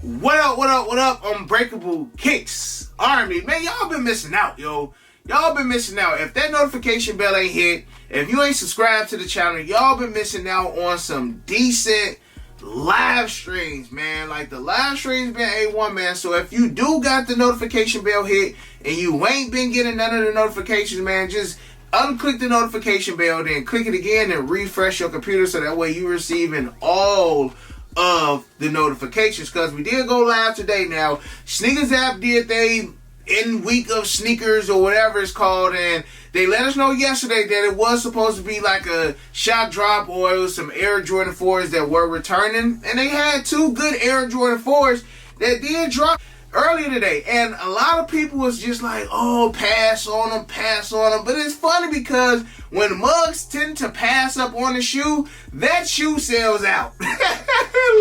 What up, what up, what up, Unbreakable Kicks Army? Man, y'all been missing out, yo. Y'all been missing out. If that notification bell ain't hit, if you ain't subscribed to the channel, y'all been missing out on some decent live streams, man. Like, the live streams been A1, man. So if you do got the notification bell hit and you ain't been getting none of the notifications, man, just unclick the notification bell, then click it again and refresh your computer so that way you receiving all of the notifications, because we did go live today. Now, Snkrs app did they in week of sneakers or whatever it's called, and they let us know yesterday that it was supposed to be like a shock drop, or it was some Air Jordan 4s that were returning, and they had two good Air Jordan 4s that did drop earlier today, and a lot of people was just like, oh, pass on them, but it's funny because when mugs tend to pass up on the shoe, that shoe sells out.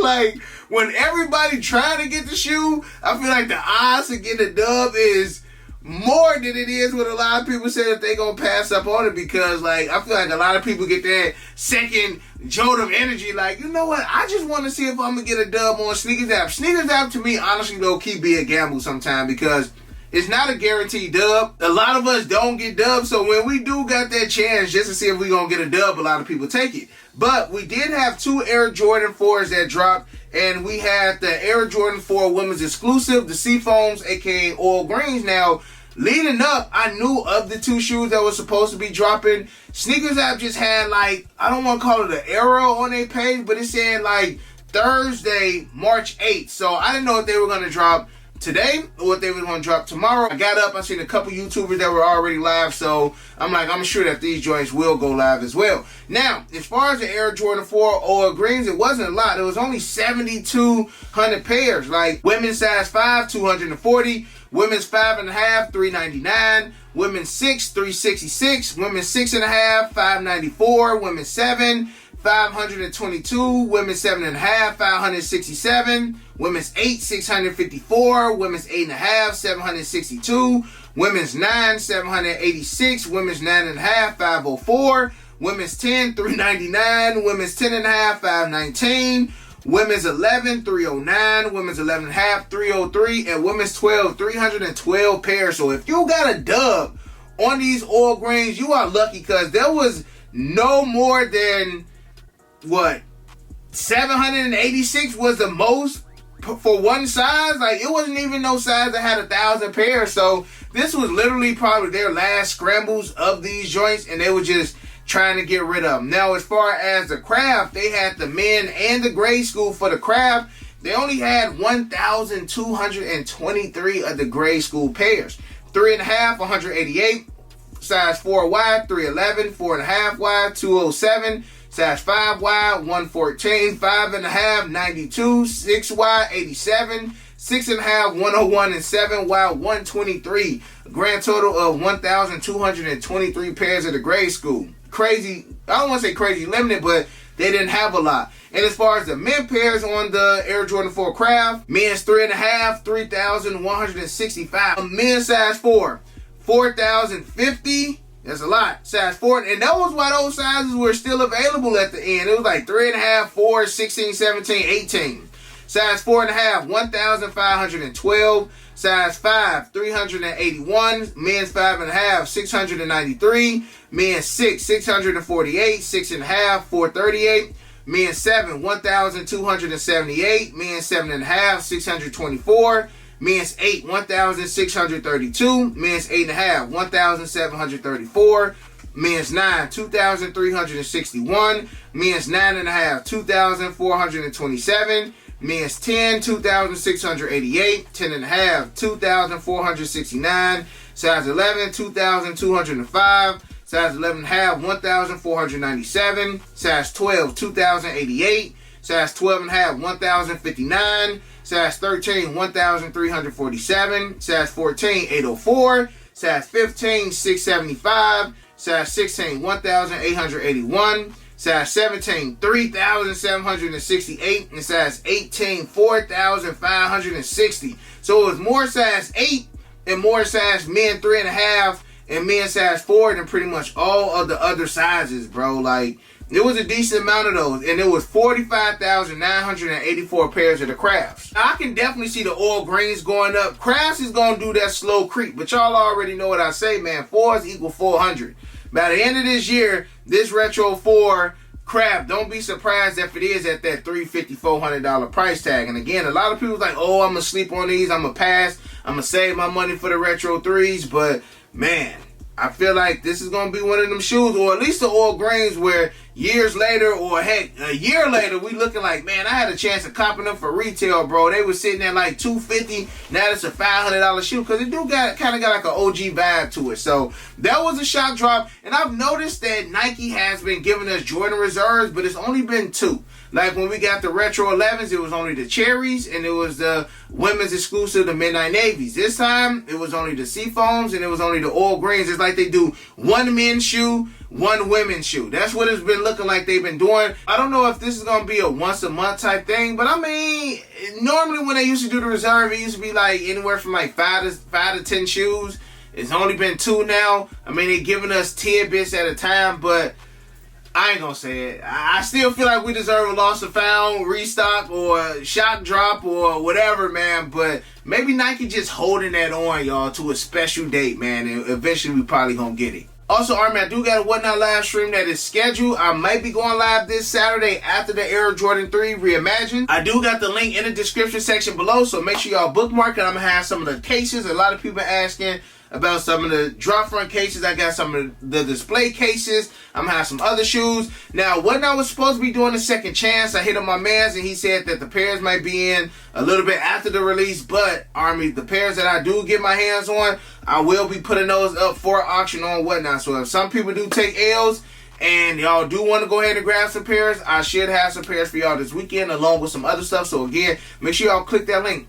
Like, when everybody trying to get the shoe, I feel like the odds to get the dub is more than it is when a lot of people say that they gonna pass up on it, because like I feel like a lot of people get that second jolt of energy, like, you know what, I just want to see if I'm gonna get a dub on Snkrs app. Snkrs app to me, honestly, low key be a gamble sometimes, because it's not a guaranteed dub. A lot of us don't get dubs, so when we do got that chance just to see if we gonna get a dub, a lot of people take it. But we did have two Air Jordan 4s that dropped, and we had the Air Jordan 4 women's exclusive, the Seafoams, aka Oil Greens. Now, leading up, I knew of the two shoes that were supposed to be dropping. Snkrs app just had, like, I don't want to call it an arrow on their page, but it said like Thursday, March 8th. So I didn't know if they were going to drop today or what they were going to drop tomorrow. I got up, I seen a couple YouTubers that were already live, so I'm like, I'm sure that these joints will go live as well. Now, as far as the Air Jordan 4 Oil Greens, it wasn't a lot. It was only 7,200 pairs. Like, women's size 5, 240. Women's 5.5, $399. Women's 6, $366. Women's 6.5, $594. Women's 7, $522. Women's 7.5, $567. Women's 8, $654. Women's 8.5, $762. Women's 9, $786. Women's 9.5, $504. Women's 10, $399. Women's 10.5, $519. Women's 11, $309. Women's 11.5, $303. And women's 12, 312 pairs. So if you got a dub on these Oil Greens, you are lucky, because there was no more than, what, 786 was the most for one size. Like, it wasn't even no size that had 1,000 pairs. So this was literally probably their last scrambles of these joints, and they were just trying to get rid of them. Now, as far as the craft, they had the men and the grade school. For the craft, they only had 1,223 of the grade school pairs. 3.5, 188. Size 4 wide, 311. 4.5 wide, 207. Size 5 wide, 114. 5.5, 92. 6 wide, 87. 6.5, 101, and 7 wide, 123. A grand total of 1,223 pairs of the grade school. Crazy, I don't want to say crazy limited, but they didn't have a lot. And as far as the men pairs on the Air Jordan 4 Craft, men's 3.5, 3,165. Men's size 4, 4,050. That's a lot. Size 4, and that was why those sizes were still available at the end. It was like 3.5, 4, 16, 17, 18. Size 4.5, 1,512. Size 5, 381. Men's 5.5, 693. Men's 6, 648. 6.5, 438. Men's 7, 1,278. Men's 7.5, 624. Men's 8, 1,632. Men's 8.5, 1,734. Men's 9, 2,361. Men's 9.5, 2,427. Men's 10, 2,688. 10.5, 2,469. Size 11, 2,205. Size 11.5, 1,497. Size 12, 2,088. Size 12.5, 1,059. Size 13, 1,347. Size 14, 804. Size 15, 675. Size 16, 1,881. Size 17, 3,768. And size 18, 4,560. So it was more size 8 and more size men 3.5 and men size 4 than pretty much all of the other sizes, bro. Like, It was a decent amount of those, and it was 45,984 pairs of the crafts. Now, I can definitely see the oil greens going up. Crafts is going to do that slow creep, but y'all already know what I say, man. 4s equal 400. By the end of this year, this Retro 4 craft, don't be surprised if it is at that $350, $400 price tag. And again, a lot of people's like, oh, I'm going to sleep on these. I'm going to pass. I'm going to save my money for the Retro 3s. But, man, I feel like this is going to be one of them shoes, or at least the oil greens, where years later, or heck, a year later, we looking like, man, I had a chance of copping them for retail, bro. They were sitting at like $250. Now it's a $500 shoe, because it do kind of got like an OG vibe to it. So that was a shock drop. And I've noticed that Nike has been giving us Jordan Reserves, but it's only been 2. Like when we got the Retro 11s, it was only the cherries, and it was the women's exclusive, the Midnight Navies. This time, it was only the Seafoams, and it was only the oil greens. It's like they do one men's shoe, one women's shoe. That's what it's been looking like they've been doing. I don't know if this is going to be a once a month type thing, but I mean, normally when they used to do the reserve, it used to be like anywhere from like 5 to 10 shoes. It's only been 2 now. I mean, they're giving us tidbits at a time, but I ain't gonna say it. I still feel like we deserve a lost and found, restock, or shock drop, or whatever, man. But maybe Nike just holding that on, y'all, to a special date, man. And eventually we probably gonna get it. Also, Army, I do got a Whatnot live stream that is scheduled. I might be going live this Saturday after the Air Jordan 3 Reimagined. I do got the link in the description section below, so make sure y'all bookmark it. I'm gonna have some of the cases. A lot of people asking about some of the drop front cases. I got some of the display cases. I'm gonna have some other shoes. Now, Whatnot was supposed to be doing a second chance. I hit up my mans, and he said that the pairs might be in a little bit after the release. But Army, the pairs that I do get my hands on, I will be putting those up for auction on Whatnot. So if some people do take L's and y'all do want to go ahead and grab some pairs, I should have some pairs for y'all this weekend along with some other stuff. So again, make sure y'all click that link.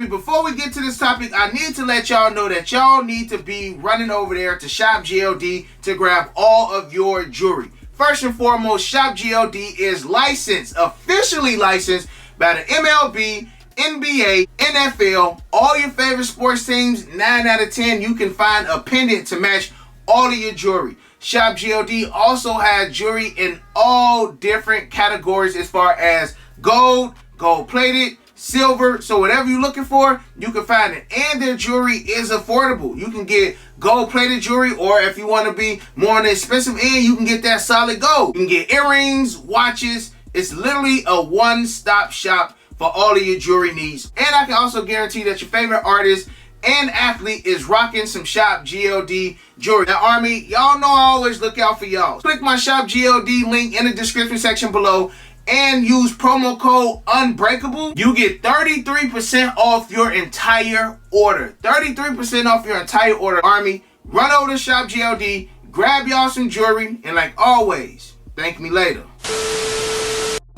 Before we get to this topic, I need to let y'all know that y'all need to be running over there to Shopgld to grab all of your jewelry. First and foremost, Shopgld is licensed, officially licensed by the MLB, NBA, NFL, all your favorite sports teams. 9 out of 10, you can find a pendant to match all of your jewelry. Shopgld also has jewelry in all different categories as far as gold, gold-plated, silver. So whatever you're looking for, you can find it. And their jewelry is affordable. You can get gold-plated jewelry, or if you want to be more on the expensive end, you can get that solid gold. You can get earrings, watches. It's literally a one-stop shop for all of your jewelry needs. And I can also guarantee that your favorite artist and athlete is rocking some Shopgld jewelry. Now, Army, y'all know I always look out for y'all. Click my Shopgld link in the description section below and use promo code UNBREAKABLE. You get 33% off your entire order. 33% off your entire order. Army, run over to Shopgld, grab y'all some jewelry, and like always, thank me later.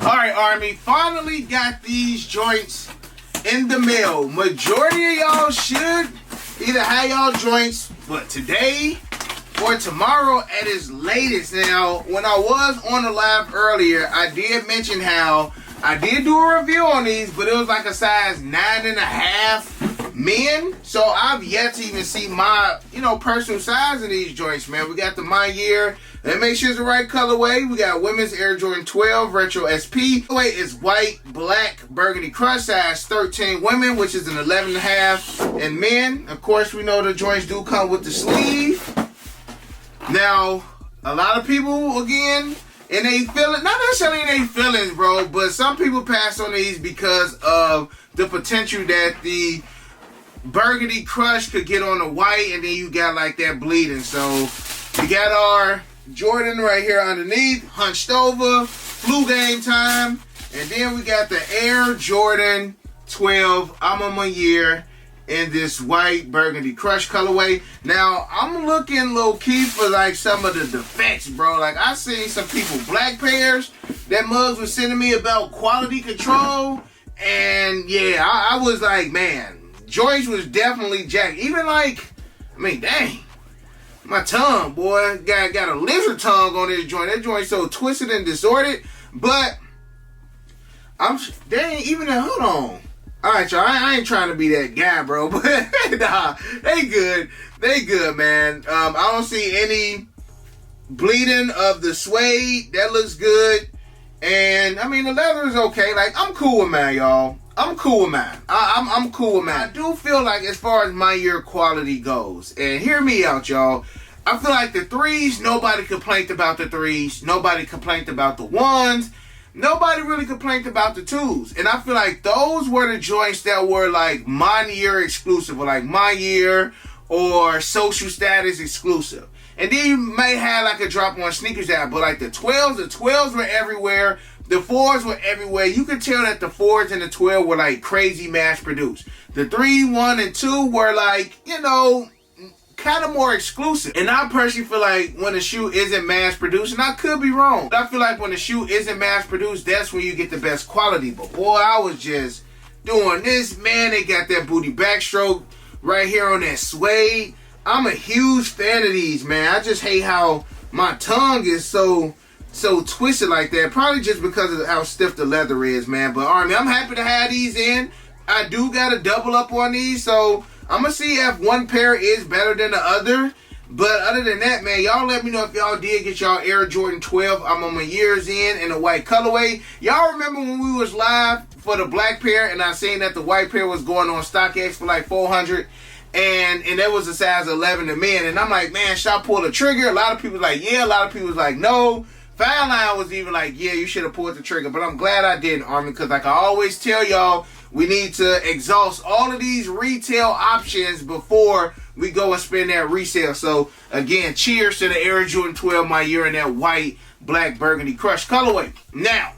Alright, Army, finally got these joints in the mail. Majority of y'all should either have y'all joints, but today or tomorrow at its latest. Now, when I was on the live earlier, I did mention how I did do a review on these, but it was like a size 9.5 men. So I've yet to even see my, personal size in these joints, man. We got the My Year. That make sure it's the right colorway. We got women's Air Jordan 12 Retro SP. Colorway is white, black, burgundy crush, size 13 women, which is an 11.5, and men. Of course, we know the joints do come with the sleeve. Now, a lot of people, again, and they feel it, not necessarily in their feelings, bro, but some people pass on these because of the potential that the burgundy crush could get on the white, and then you got like that bleeding. So we got our Jordan right here underneath, hunched over, flu game time, and then we got the Air Jordan 12 I'm on my year in this white burgundy crush colorway. Now, I'm looking low-key for like some of the defects, bro. Like, I seen some people black pairs that mugs was sending me about quality control, and yeah, I was like, man, joints was definitely jacked. Even like, dang, my tongue, boy, got a lizard tongue on this joint. That joint so twisted and disordered, but hold on. All right, y'all, I ain't trying to be that guy, bro, but nah, they good, man. I don't see any bleeding of the suede. That looks good. And I mean, the leather is okay. Like, I'm cool with mine, y'all. I'm cool with mine. I'm cool with mine. I do feel like, as far as my year quality goes, and hear me out, y'all, I feel like the threes, nobody complained about the threes. Nobody complained about the ones. Nobody really complained about the twos. And I feel like those were the joints that were like my year exclusive, or like my year or social status exclusive. And then you may have like a drop on sneakers app, but like the 12s were everywhere. The 4s were everywhere. You could tell that the 4s and the 12 were like crazy mass produced. The 3, 1, and 2 were like, you know, kind of more exclusive. And I personally feel like when a shoe isn't mass produced, and I could be wrong, but I feel like when the shoe isn't mass produced, that's when you get the best quality. But boy, I was just doing this, man. They got that booty backstroke right here on that suede. I'm a huge fan of these, man. I just hate how my tongue is so twisted like that. Probably just because of how stiff the leather is, man. But Army, I'm happy to have these in. I do got to double up on these, so I'm going to see if one pair is better than the other. But other than that, man, y'all let me know if y'all did get y'all Air Jordan 12. I'm on my years in a white colorway. Y'all remember when we was live for the black pair and I seen that the white pair was going on StockX for like 400, and that was a size 11 to men. And I'm like, man, should I pull the trigger? A lot of people was like, yeah. A lot of people was like, no. Finline was even like, yeah, you should have pulled the trigger. But I'm glad I didn't, Army, because like I always tell y'all, we need to exhaust all of these retail options before we go and spend that resale. So, again, cheers to the Air Jordan 12, my year in that white, black, burgundy crush colorway. Now,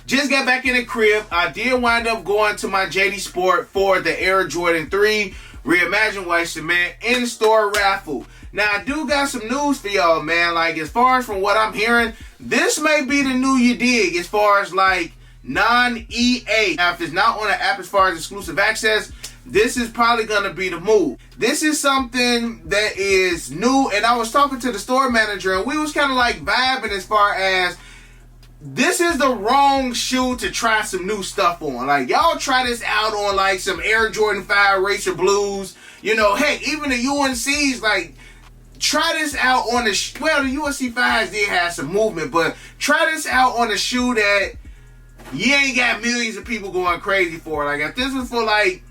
just got back in the crib. I did wind up going to my JD Sport for the Air Jordan 3 Reimagined white cement in-store raffle. Now, I do got some news for y'all, man. Like, as far as from what I'm hearing, this may be the new you dig as far as, like, non-EA. Now, if it's not on the app as far as exclusive access, this is probably going to be the move. This is something that is new, and I was talking to the store manager, and we was kind of like vibing as far as this is the wrong shoe to try some new stuff on. Like, y'all try this out on like some Air Jordan 5 Racer Blues. You know, hey, even the UNCs, like, try this out on the, well, the UNC 5s did have some movement, but try this out on a shoe that you ain't got millions of people going crazy for. Like, if this was for like,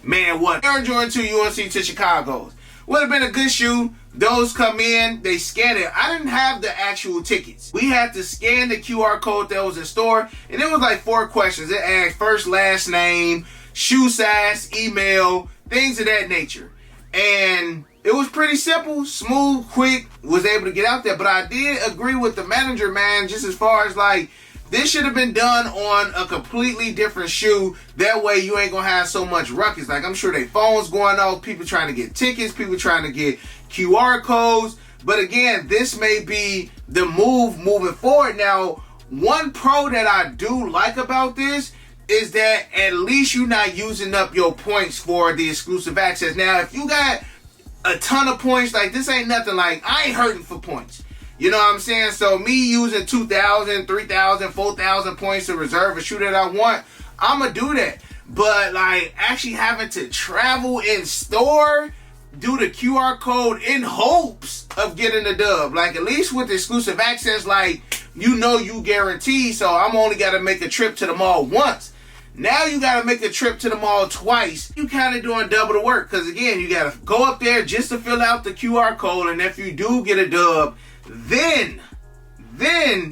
man, what? Air Jordan 2 UNC to Chicago's. Would have been a good shoe. Those come in, they scan it. I didn't have the actual tickets. We had to scan the QR code that was in store, and it was like 4 questions. It asked first, last name, shoe size, email, things of that nature. And it was pretty simple, smooth, quick, was able to get out there. But I did agree with the manager, man, just as far as like, this should have been done on a completely different shoe. That way you ain't going to have so much ruckus. Like, I'm sure they phones going off, people trying to get tickets, people trying to get QR codes. But again, this may be the move moving forward. Now, one pro that I do like about this is that at least you're not using up your points for the exclusive access. Now, if you got a ton of points, like, this ain't nothing. Like, I ain't hurting for points. You know what I'm saying? So me using 2,000, 3,000, 4,000 points to reserve a shoe that I want, I'm going to do that. But like actually having to travel in store, do the QR code in hopes of getting the dub. Like, at least with exclusive access, like, you know you guarantee. So I'm only got to make a trip to the mall once. Now you got to make a trip to the mall twice. You kind of doing double the work. Because again, you got to go up there just to fill out the QR code. And if you do get a dub, then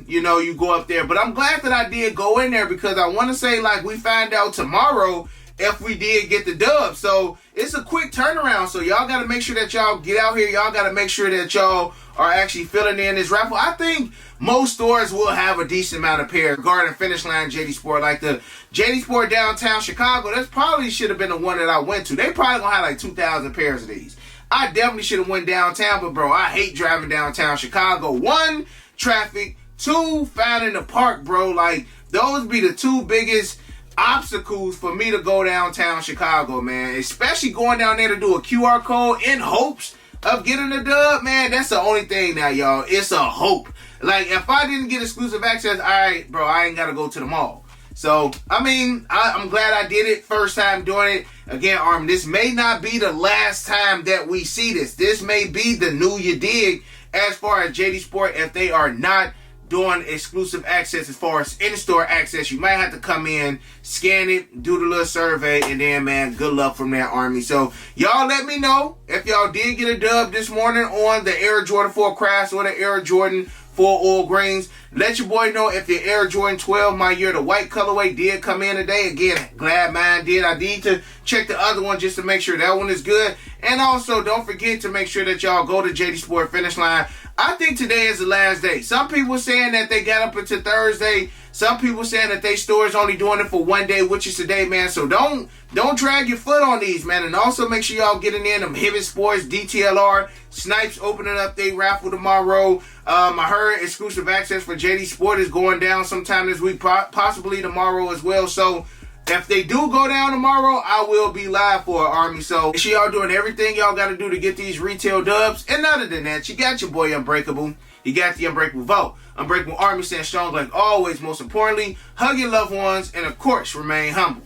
you know you go up there. But I'm glad that I did go in there, because I want to say, like, we find out tomorrow if we did get the dub. So it's a quick turnaround. So y'all got to make sure that y'all get out here. Y'all got to make sure that y'all are actually filling in this raffle. I think most stores will have a decent amount of pairs regarding Finishline JD Sport. Like the JD Sport downtown Chicago, that's probably should have been the one that I went to. They probably gonna have like 2,000 pairs of these. I definitely should have went downtown, but bro, I hate driving downtown Chicago. 1, traffic. 2, finding the park, bro. Like, those be the 2 biggest obstacles for me to go downtown Chicago, man. Especially going down there to do a QR code in hopes of getting the dub, man. That's the only thing now, y'all. It's a hope. Like, if I didn't get exclusive access, all right, bro, I ain't got to go to the mall. So, I mean, I'm glad I did it. First time doing it. Again, Army, this may not be the last time that we see this. This may be the new you dig as far as JD Sport if they are not doing exclusive access as far as in-store access. You might have to come in, scan it, do the little survey, and then, man, good luck from that, Army. So, y'all let me know if y'all did get a dub this morning on the Air Jordan 4 Crafts or the Air Jordan 4 Oil Greens. Let your boy know if your Air Jordan 12, my year, the white colorway did come in today. Again, glad mine did. I need to check the other one just to make sure that one is good. And also, don't forget to make sure that y'all go to JD Sport Finishline. I think today is the last day. Some people saying that they got up until Thursday. Some people saying that they store is only doing it for one day, which is today, man. So don't drag your foot on these, man. And also make sure y'all getting in them Hibbett Sports, DTLR, Snipes opening up their raffle tomorrow. I heard exclusive access for JD Sport is going down sometime this week, possibly tomorrow as well. So if they do go down tomorrow, I will be live for it, Army. So make sure y'all doing everything y'all got to do to get these retail dubs. And other than that, you got your boy Unbreakable. You got the Unbreakable Vote. Unbreakable Army staying strong like always. Most importantly, hug your loved ones and, of course, remain humble.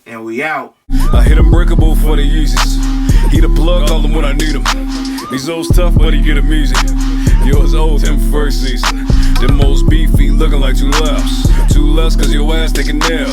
And we out. I hit Unbreakable for the Yeezys. He the plug, call him when I need him. These old tough, but he get him easy. Yours old, him first season. Them most beefy, looking like 2 laps. 2 less, cause your ass taking nail.